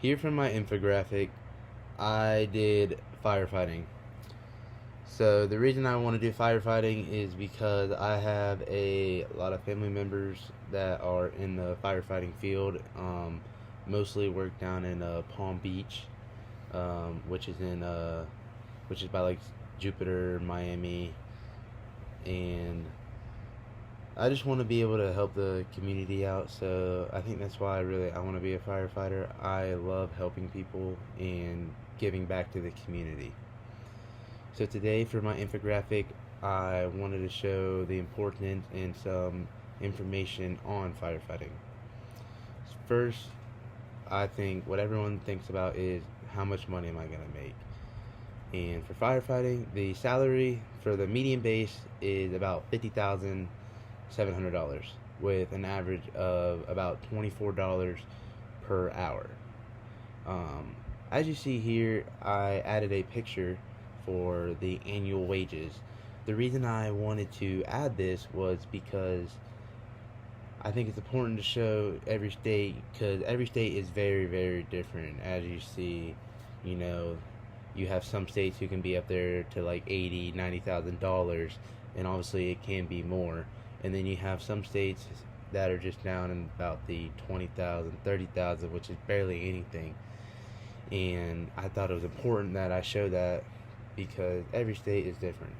Here from my infographic, I did firefighting. So the reason I want to do firefighting is because I have a lot of family members that are in the firefighting field. Mostly work down in Palm Beach, which is which is by like Jupiter, Miami, and I just want to be able to help the community out. So I think that's why I want to be a firefighter. I love helping people and giving back to the community. So today for my infographic, I wanted to show the importance and some information on firefighting. First, I think what everyone thinks about is how much money am I going to make? And for firefighting, the salary for the median base is about $50,700 with an average of about $24 per hour. As you see here, I added a picture for the annual wages. The reason I wanted to add this was because I think it's important to show every state, because every state is very, very different. As you see, you know, you have some states who can be up there to like $80,000, $90,000, and obviously it can be more. And then you have some states that are just down in about the 20,000, 30,000, which is barely anything. And I thought it was important that I show that because every state is different.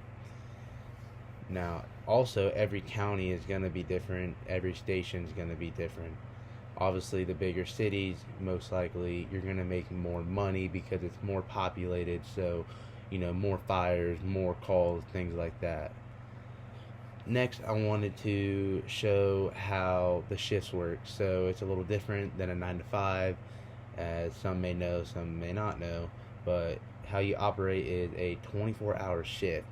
Now, also, every county is going to be different. Every station is going to be different. Obviously, the bigger cities, most likely, you're going to make more money because it's more populated. So, more fires, more calls, things like that. Next, I wanted to show how the shifts work. So, it's a little different than a 9 to 5, as some may know, some may not know. But how you operate is a 24-hour shift.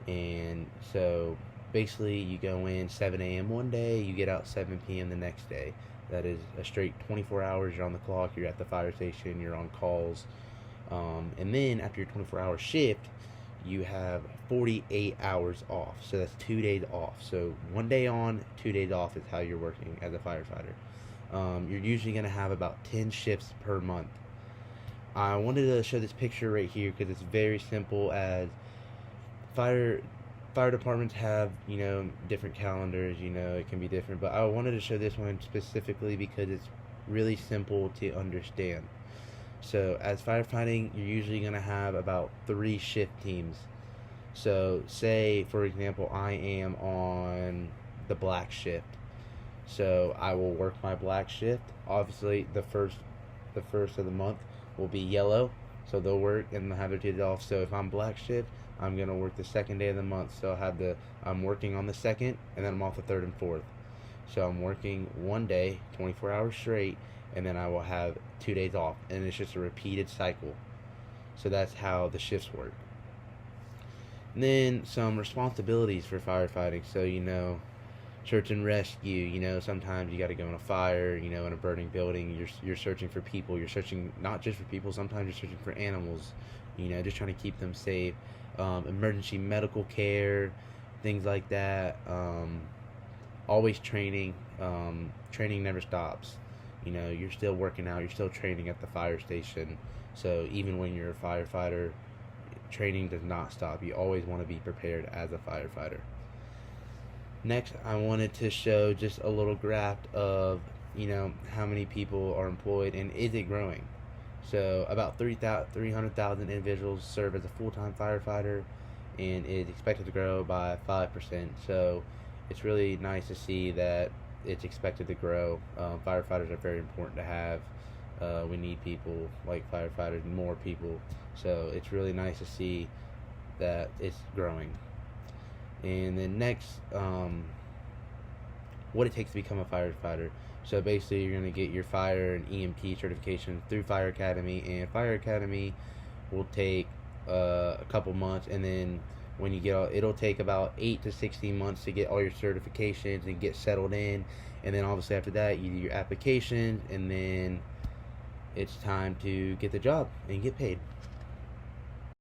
And so basically you go in 7 a.m. one day, you get out 7 p.m. the next day. That is a straight 24 hours. You're on the clock, you're at the fire station, you're on calls. And then after your 24-hour shift, you have 48 hours off. So that's 2 days off. So 1 day on, 2 days off is how you're working as a firefighter. You're usually going to have about 10 shifts per month. I wanted to show this picture right here because it's very simple. As fire departments have different calendars, it can be different, but I wanted to show this one specifically because it's really simple to understand. So as firefighting, you're usually going to have about 3 shift teams. So say for example I am on the black shift, so I will work my black shift. Obviously the first of the month will be yellow, so they'll work and they'll have their days off. So if I'm black shift, I'm gonna work the second day of the month. So I'm working on the second, and then I'm off the third and fourth. So I'm working 1 day, 24 hours straight, and then I will have 2 days off, and it's just a repeated cycle. So that's how the shifts work. And then some responsibilities for firefighting. So search and rescue. Sometimes you got to go in a fire. In a burning building, you're searching for people. You're searching not just for people. Sometimes you're searching for animals. Just trying to keep them safe. Emergency medical care, things like that. Always training. Training never stops. You're still working out. You're still training at the fire station. So even when you're a firefighter, training does not stop. You always want to be prepared as a firefighter. Next, I wanted to show just a little graph of, how many people are employed and is it growing. So about 300,000 individuals serve as a full-time firefighter, and is expected to grow by 5%. So it's really nice to see that it's expected to grow. Firefighters are very important to have. We need people like firefighters, more people. So it's really nice to see that it's growing. And then next, what it takes to become a firefighter. So basically you're going to get your fire and EMT certification through Fire Academy, and Fire Academy will take a couple months, and then when you get out, it'll take about 8 to 16 months to get all your certifications and get settled in. And then obviously after that you do your application, and then it's time to get the job and get paid.